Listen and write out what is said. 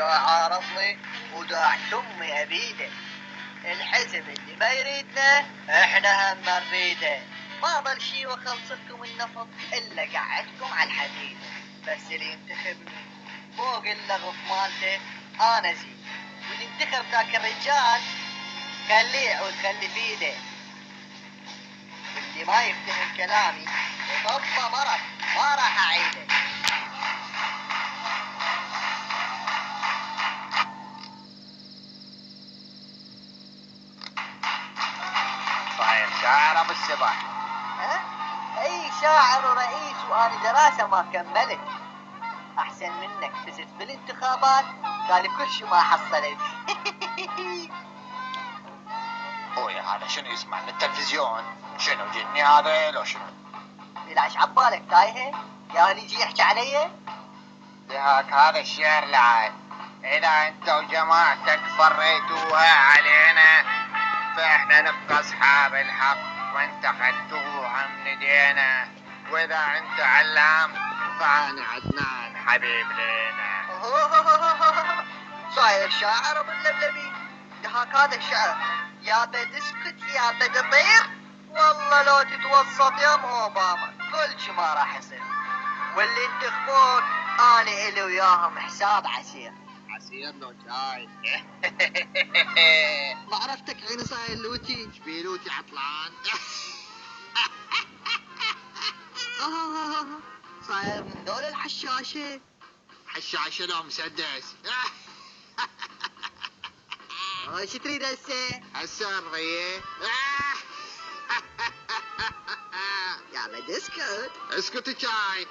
عارضني وداع تمي أبيده. الحزب اللي ما يريدنا احنا هم نريده. ما ظل شي وخلصتكم النفط الا قعدتكم على الحديد. بس اللي ينتخبني فوق اللغط مالته انا زين، واللي ينتخب ذاك الرجال خليه يعود خلي بيده. واللي ما يفتهم كلامي وطبه مرض ما راح اعيده. صاير شاعر ابو السباع. ها؟ اي شاعر ورئيس وانا دراسة ما كملت. احسن منك فزت بالانتخابات قال كل شي ما حصلت. خويا هذا شنو يسمع من التلفزيون؟ شنو جني هذا لو شنو؟ ليش عبالك تايهه؟ يا اللي يجي يحكي علي؟ لهاك هذا الشعر لعاد. اذا انت وجماعتك فريتوها علينا فاحنا نبقى اصحاب الحق وانت خدتوها من ايدينا. واذا انت علام فانا عدنان حبيب لينا. صاير شاعر ابو اللبلبي. لهاك هذا الشعر يا بتسكت يا بتطير. والله لو تتوسط يا اوباما كل شي ما راح يصير. واللي انتخبوك انا الي وياهم حساب عسير. عسير لو شاي. ما عرفتك عين صاير لوتي. شبيلوتي عطلان. صاير من دول الحشاشة. حشاشة لو مسدس. ايش تريد هسه؟ هسه ارضيه. يلا اسكت. اسكت شاي.